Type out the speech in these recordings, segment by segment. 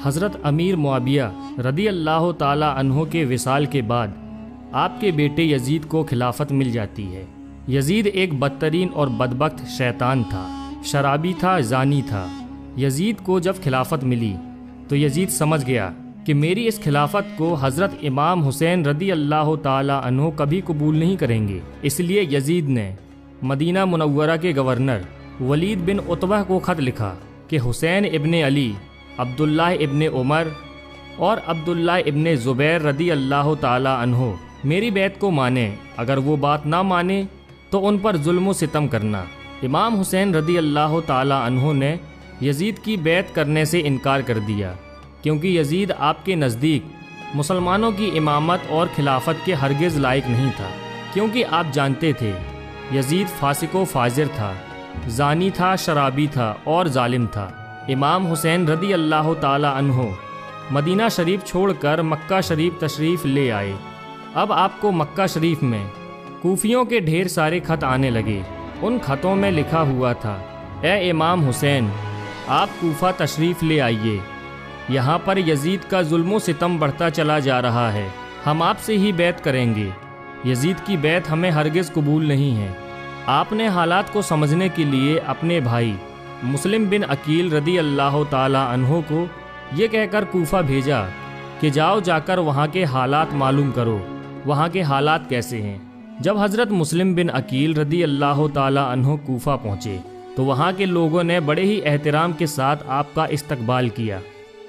حضرت امیر معاویہ رضی اللہ تعالی عنہ کے وصال کے بعد آپ کے بیٹے یزید کو خلافت مل جاتی ہے۔ یزید ایک بدترین اور بدبخت شیطان تھا، شرابی تھا، زانی تھا۔ یزید کو جب خلافت ملی تو یزید سمجھ گیا کہ میری اس خلافت کو حضرت امام حسین رضی اللہ تعالی عنہ کبھی قبول نہیں کریں گے۔ اس لیے یزید نے مدینہ منورہ کے گورنر ولید بن عتبہ کو خط لکھا کہ حسین ابن علی، عبداللہ ابن عمر اور عبداللہ ابن زبیر رضی اللہ تعالی عنہ میری بیعت کو مانیں، اگر وہ بات نہ مانے تو ان پر ظلم و ستم کرنا۔ امام حسین رضی اللہ تعالی عنہ نے یزید کی بیعت کرنے سے انکار کر دیا، کیونکہ یزید آپ کے نزدیک مسلمانوں کی امامت اور خلافت کے ہرگز لائق نہیں تھا، کیونکہ آپ جانتے تھے یزید فاسق و فاجر تھا، زانی تھا، شرابی تھا اور ظالم تھا۔ امام حسین رضی اللہ تعالی عنہ مدینہ شریف چھوڑ کر مکہ شریف تشریف لے آئے۔ اب آپ کو مکہ شریف میں کوفیوں کے ڈھیر سارے خط آنے لگے۔ ان خطوں میں لکھا ہوا تھا، اے امام حسین، آپ کوفہ تشریف لے آئیے، یہاں پر یزید کا ظلم و ستم بڑھتا چلا جا رہا ہے، ہم آپ سے ہی بیعت کریں گے، یزید کی بیعت ہمیں ہرگز قبول نہیں ہے۔ آپ نے حالات کو سمجھنے کے لیے اپنے بھائی مسلم بن عقیل رضی اللہ تعالی عنہ کو یہ کہہ کر کوفہ بھیجا کہ جاؤ، جا کر وہاں کے حالات معلوم کرو، وہاں کے حالات کیسے ہیں۔ جب حضرت مسلم بن عقیل رضی اللہ تعالی عنہ کوفہ پہنچے تو وہاں کے لوگوں نے بڑے ہی احترام کے ساتھ آپ کا استقبال کیا۔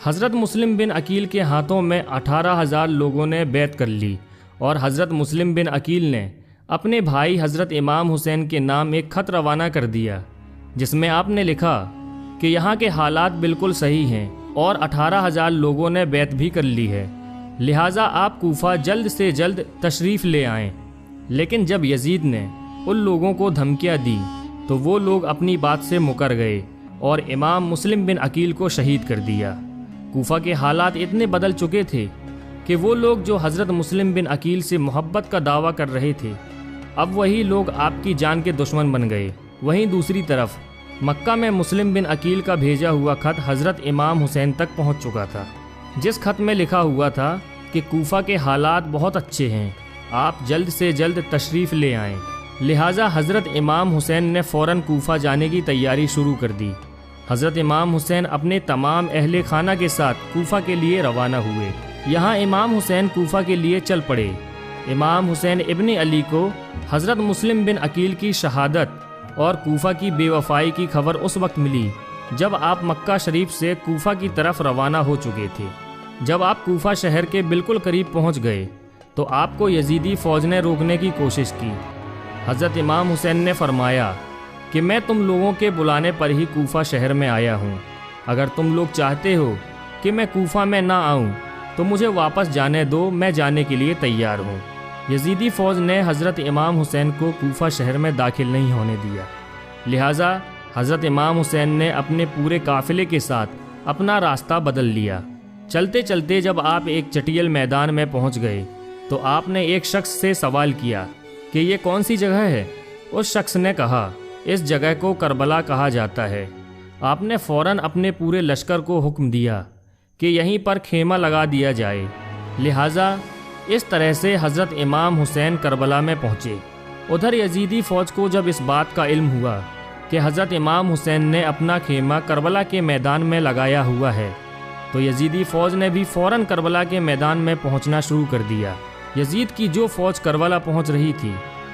حضرت مسلم بن عقیل کے ہاتھوں میں 18,000 لوگوں نے بیعت کر لی، اور حضرت مسلم بن عقیل نے اپنے بھائی حضرت امام حسین کے نام ایک خط روانہ کر دیا، جس میں آپ نے لکھا کہ یہاں کے حالات بالکل صحیح ہیں اور 18,000 لوگوں نے بیعت بھی کر لی ہے، لہٰذا آپ کوفہ جلد سے جلد تشریف لے آئیں۔ لیکن جب یزید نے ان لوگوں کو دھمکیاں دی تو وہ لوگ اپنی بات سے مکر گئے اور امام مسلم بن عقیل کو شہید کر دیا۔ کوفہ کے حالات اتنے بدل چکے تھے کہ وہ لوگ جو حضرت مسلم بن عقیل سے محبت کا دعویٰ کر رہے تھے، اب وہی لوگ آپ کی جان کے دشمن بن گئے۔ وہیں دوسری طرف مکہ میں مسلم بن عقیل کا بھیجا ہوا خط حضرت امام حسین تک پہنچ چکا تھا، جس خط میں لکھا ہوا تھا کہ کوفہ کے حالات بہت اچھے ہیں، آپ جلد سے جلد تشریف لے آئیں۔ لہٰذا حضرت امام حسین نے فوراً کوفہ جانے کی تیاری شروع کر دی۔ حضرت امام حسین اپنے تمام اہل خانہ کے ساتھ کوفہ کے لیے روانہ ہوئے۔ یہاں امام حسین کوفہ کے لیے چل پڑے۔ امام حسین ابن علی کو حضرت مسلم بن عقیل کی شہادت اور کوفہ کی بے وفائی کی خبر اس وقت ملی جب آپ مکہ شریف سے کوفہ کی طرف روانہ ہو چکے تھے۔ جب آپ کوفہ شہر کے بالکل قریب پہنچ گئے تو آپ کو یزیدی فوج نے روکنے کی کوشش کی۔ حضرت امام حسین نے فرمایا کہ میں تم لوگوں کے بلانے پر ہی کوفہ شہر میں آیا ہوں، اگر تم لوگ چاہتے ہو کہ میں کوفہ میں نہ آؤں تو مجھے واپس جانے دو، میں جانے کے لیے تیار ہوں۔ یزیدی فوج نے حضرت امام حسین کو کوفہ شہر میں داخل نہیں ہونے دیا، لہٰذا حضرت امام حسین نے اپنے پورے قافلے کے ساتھ اپنا راستہ بدل لیا۔ چلتے چلتے جب آپ ایک چٹیل میدان میں پہنچ گئے تو آپ نے ایک شخص سے سوال کیا کہ یہ کون سی جگہ ہے؟ اس شخص نے کہا اس جگہ کو کربلا کہا جاتا ہے۔ آپ نے فوراً اپنے پورے لشکر کو حکم دیا کہ یہیں پر خیمہ لگا دیا جائے، لہٰذا اس طرح سے حضرت امام حسین کربلا میں پہنچے۔ ادھر یزیدی فوج کو جب اس بات کا علم ہوا کہ حضرت امام حسین نے اپنا خیمہ کربلا کے میدان میں لگایا ہوا ہے تو یزیدی فوج نے بھی فوراً کربلا کے میدان میں پہنچنا شروع کر دیا۔ یزید کی جو فوج کربلا پہنچ رہی تھی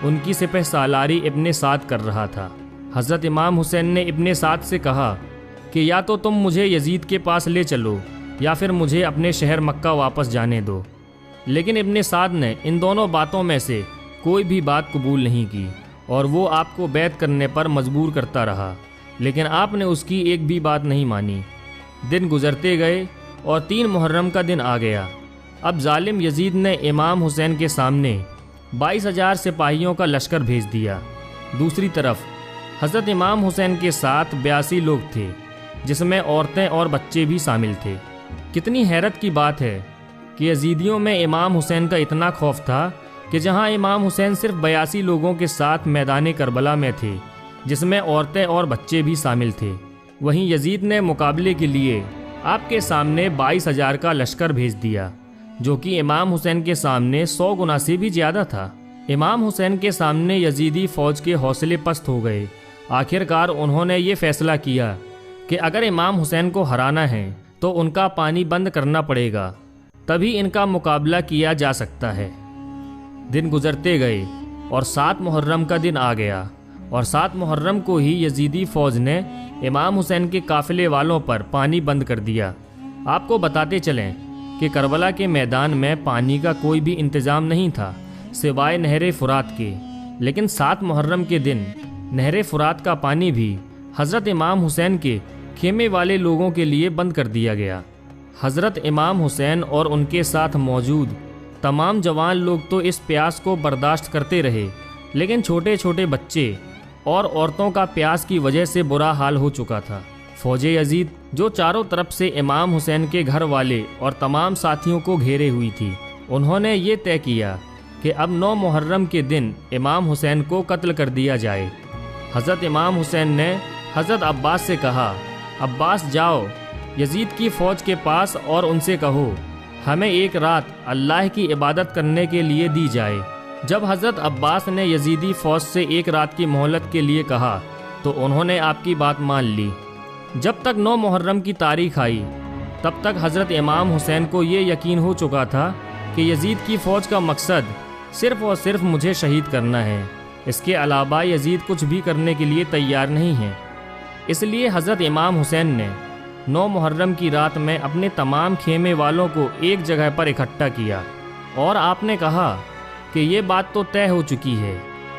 ان کی سپہ سالاری ابن سعد کر رہا تھا۔ حضرت امام حسین نے ابن سعد سے کہا کہ یا تو تم مجھے یزید کے پاس لے چلو یا پھر مجھے اپنے شہر مکہ واپس جانے دو، لیکن ابن سعد نے ان دونوں باتوں میں سے کوئی بھی بات قبول نہیں کی اور وہ آپ کو بیعت کرنے پر مجبور کرتا رہا، لیکن آپ نے اس کی ایک بھی بات نہیں مانی۔ دن گزرتے گئے اور 3 محرم کا دن آ گیا۔ اب ظالم یزید نے امام حسین کے سامنے 22,000 سپاہیوں کا لشکر بھیج دیا۔ دوسری طرف حضرت امام حسین کے ساتھ 82 لوگ تھے، جس میں عورتیں اور بچے بھی شامل تھے۔ کتنی حیرت کی بات ہے کہ یزیدیوں میں امام حسین کا اتنا خوف تھا کہ جہاں امام حسین صرف 82 لوگوں کے ساتھ میدان کربلا میں تھے، جس میں عورتیں اور بچے بھی شامل تھے، وہیں یزید نے مقابلے کے لیے آپ کے سامنے 22,000 کا لشکر بھیج دیا، جو کہ امام حسین کے سامنے 100 گنا سے بھی زیادہ تھا۔ امام حسین کے سامنے یزیدی فوج کے حوصلے پست ہو گئے۔ آخر کار انہوں نے یہ فیصلہ کیا کہ اگر امام حسین کو ہرانا ہے تو ان کا پانی بند کرنا پڑے گا، تبھی ان کا مقابلہ کیا جا سکتا ہے۔ دن گزرتے گئے اور 7 محرم کا دن آ گیا، اور 7 محرم کو ہی یزیدی فوج نے امام حسین کے قافلے والوں پر پانی بند کر دیا۔ آپ کو بتاتے چلیں کہ کربلا کے میدان میں پانی کا کوئی بھی انتظام نہیں تھا سوائے نہر فرات کے، لیکن 7 محرم کے دن نہر فرات کا پانی بھی حضرت امام حسین کے خیمے والے لوگوں کے لیے بند کر دیا گیا۔ حضرت امام حسین اور ان کے ساتھ موجود تمام جوان لوگ تو اس پیاس کو برداشت کرتے رہے، لیکن چھوٹے چھوٹے بچے اور عورتوں کا پیاس کی وجہ سے برا حال ہو چکا تھا۔ فوج یزید جو چاروں طرف سے امام حسین کے گھر والے اور تمام ساتھیوں کو گھیرے ہوئی تھی، انہوں نے یہ طے کیا کہ اب 9 محرم کے دن امام حسین کو قتل کر دیا جائے۔ حضرت امام حسین نے حضرت عباس سے کہا، عباس جاؤ یزید کی فوج کے پاس اور ان سے کہو ہمیں ایک رات اللہ کی عبادت کرنے کے لیے دی جائے۔ جب حضرت عباس نے یزیدی فوج سے ایک رات کی مہلت کے لیے کہا تو انہوں نے آپ کی بات مان لی۔ جب تک 9 محرم کی تاریخ آئی تب تک حضرت امام حسین کو یہ یقین ہو چکا تھا کہ یزید کی فوج کا مقصد صرف اور صرف مجھے شہید کرنا ہے، اس کے علاوہ یزید کچھ بھی کرنے کے لیے تیار نہیں ہے۔ اس لیے حضرت امام حسین نے 9 محرم کی رات میں اپنے تمام خیمے والوں کو ایک جگہ پر اکٹھا کیا، اور آپ نے کہا کہ یہ بات تو طے ہو چکی ہے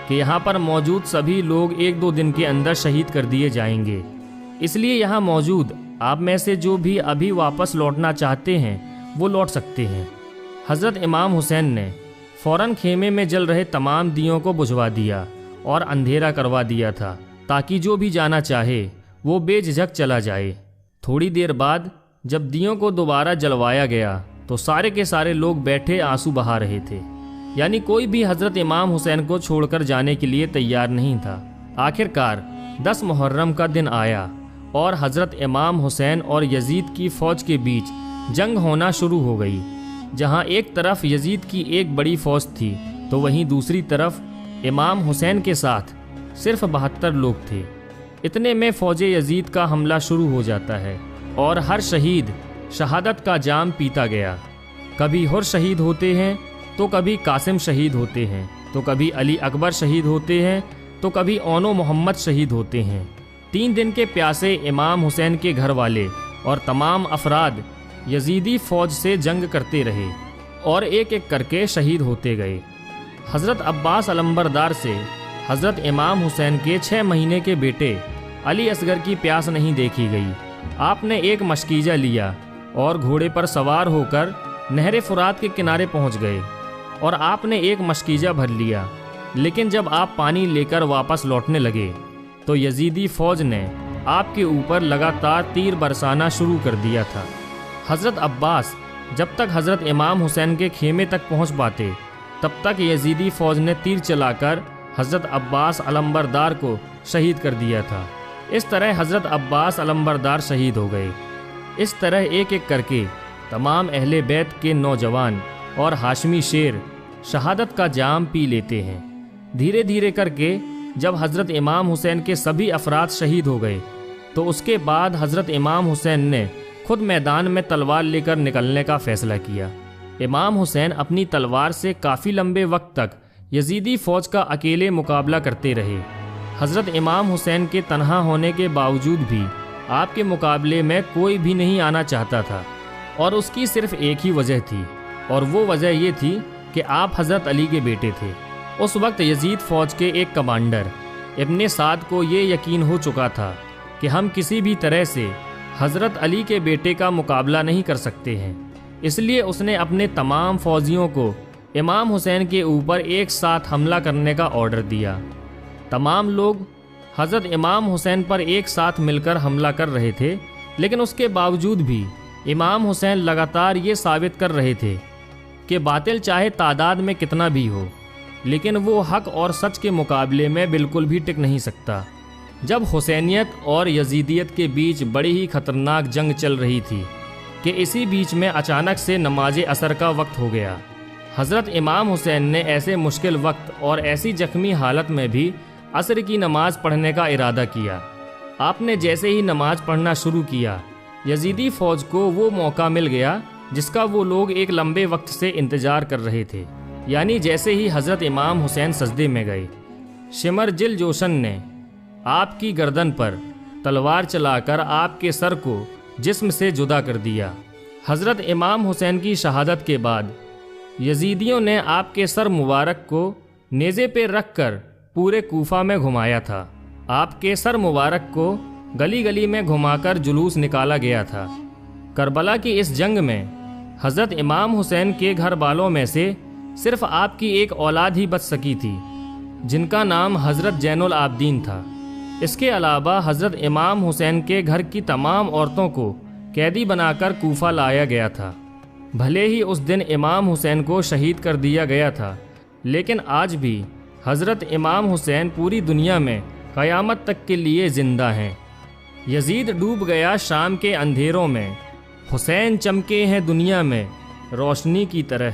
کہ یہاں پر موجود سبھی لوگ 1-2 دن کے اندر شہید کر دیے جائیں گے، اس لیے یہاں موجود آپ میں سے جو بھی ابھی واپس لوٹنا چاہتے ہیں وہ لوٹ سکتے ہیں۔ حضرت امام حسین نے فوراً خیمے میں جل رہے تمام دیوں کو بجھوا دیا اور اندھیرا کروا دیا تھا تاکہ جو بھی جانا چاہے وہ بے جھجک چلا جائے۔ تھوڑی دیر بعد جب دیوں کو دوبارہ جلوایا گیا تو سارے کے سارے لوگ بیٹھے آنسو بہا رہے تھے، یعنی کوئی بھی حضرت امام حسین کو چھوڑ کر جانے کے لیے تیار نہیں تھا۔ آخر کار 10 محرم کا دن آیا اور حضرت امام حسین اور یزید کی فوج کے بیچ جنگ ہونا شروع ہو گئی۔ جہاں ایک طرف یزید کی ایک بڑی فوج تھی تو وہیں دوسری طرف امام حسین کے ساتھ صرف 72 لوگ تھے۔ اتنے میں فوج یزید کا حملہ شروع ہو جاتا ہے اور ہر شہید شہادت کا جام پیتا گیا۔ کبھی حر شہید ہوتے ہیں تو کبھی قاسم شہید ہوتے ہیں، تو کبھی علی اکبر شہید ہوتے ہیں، تو کبھی اونو محمد شہید ہوتے ہیں۔ 3 دن کے پیاسے امام حسین کے گھر والے اور تمام افراد یزیدی فوج سے جنگ کرتے رہے اور ایک ایک کر کے شہید ہوتے گئے۔ حضرت عباس علمبردار سے حضرت امام حسین کے 6 مہینے کے بیٹے علی اصغر کی پیاس نہیں دیکھی گئی۔ آپ نے ایک مشکیزہ لیا اور گھوڑے پر سوار ہو کر نہر فرات کے کنارے پہنچ گئے، اور آپ نے ایک مشکیزہ بھر لیا، لیکن جب آپ پانی لے کر واپس لوٹنے لگے تو یزیدی فوج نے آپ کے اوپر لگاتار تیر برسانا شروع کر دیا تھا۔ حضرت عباس جب تک حضرت امام حسین کے خیمے تک پہنچ پاتے تب تک یزیدی فوج نے تیر چلا کر حضرت عباس علمبردار کو شہید کر دیا تھا۔ اس طرح حضرت عباس علمبردار شہید ہو گئے۔ اس طرح ایک ایک کر کے تمام اہل بیت کے نوجوان اور ہاشمی شیر شہادت کا جام پی لیتے ہیں۔ دھیرے دھیرے کر کے جب حضرت امام حسین کے سبھی افراد شہید ہو گئے تو اس کے بعد حضرت امام حسین نے خود میدان میں تلوار لے کر نکلنے کا فیصلہ کیا۔ امام حسین اپنی تلوار سے کافی لمبے وقت تک یزیدی فوج کا اکیلے مقابلہ کرتے رہے۔ حضرت امام حسین کے تنہا ہونے کے باوجود بھی آپ کے مقابلے میں کوئی بھی نہیں آنا چاہتا تھا، اور اس کی صرف ایک ہی وجہ تھی، اور وہ وجہ یہ تھی کہ آپ حضرت علی کے بیٹے تھے۔ اس وقت یزید فوج کے ایک کمانڈر ابن سعد کو یہ یقین ہو چکا تھا کہ ہم کسی بھی طرح سے حضرت علی کے بیٹے کا مقابلہ نہیں کر سکتے ہیں، اس لیے اس نے اپنے تمام فوجیوں کو امام حسین کے اوپر ایک ساتھ حملہ کرنے کا آرڈر دیا۔ تمام لوگ حضرت امام حسین پر ایک ساتھ مل کر حملہ کر رہے تھے، لیکن اس کے باوجود بھی امام حسین لگاتار یہ ثابت کر رہے تھے کہ باطل چاہے تعداد میں کتنا بھی ہو، لیکن وہ حق اور سچ کے مقابلے میں بالکل بھی ٹک نہیں سکتا۔ جب حسینیت اور یزیدیت کے بیچ بڑی ہی خطرناک جنگ چل رہی تھی کہ اسی بیچ میں اچانک سے نماز عصر کا وقت ہو گیا۔ حضرت امام حسین نے ایسے مشکل وقت اور ایسی زخمی حالت میں بھی عصر کی نماز پڑھنے کا ارادہ کیا۔ آپ نے جیسے ہی نماز پڑھنا شروع کیا، یزیدی فوج کو وہ موقع مل گیا جس کا وہ لوگ ایک لمبے وقت سے انتظار کر رہے تھے، یعنی جیسے ہی حضرت امام حسین سجدے میں گئے، شمر جل جوشن نے آپ کی گردن پر تلوار چلا کر آپ کے سر کو جسم سے جدا کر دیا۔ حضرت امام حسین کی شہادت کے بعد یزیدیوں نے آپ کے سر مبارک کو نیزے پہ رکھ کر پورے کوفہ میں گھمایا تھا۔ آپ کے سر مبارک کو گلی گلی میں گھما کر جلوس نکالا گیا تھا۔ کربلا کی اس جنگ میں حضرت امام حسین کے گھر والوں میں سے صرف آپ کی ایک اولاد ہی بچ سکی تھی، جن کا نام حضرت زین العابدین تھا۔ اس کے علاوہ حضرت امام حسین کے گھر کی تمام عورتوں کو قیدی بنا کر کوفہ لایا گیا تھا۔ بھلے ہی اس دن امام حسین کو شہید کر دیا گیا تھا، لیکن آج بھی حضرت امام حسین پوری دنیا میں قیامت تک کے لیے زندہ ہیں۔ یزید ڈوب گیا شام کے اندھیروں میں، حسین چمکے ہیں دنیا میں روشنی کی طرح۔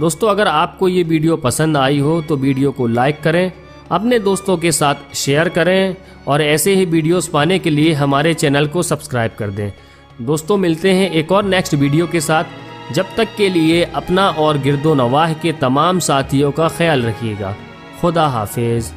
دوستو، اگر آپ کو یہ ویڈیو پسند آئی ہو تو ویڈیو کو لائک کریں، اپنے دوستوں کے ساتھ شیئر کریں اور ایسے ہی ویڈیوز پانے کے لیے ہمارے چینل کو سبسکرائب کر دیں۔ دوستو، ملتے ہیں ایک اور نیکسٹ ویڈیو کے ساتھ۔ جب تک کے لیے اپنا اور گرد و نواح کے تمام ساتھیوں کا خیال رکھیے گا۔ خدا حافظ۔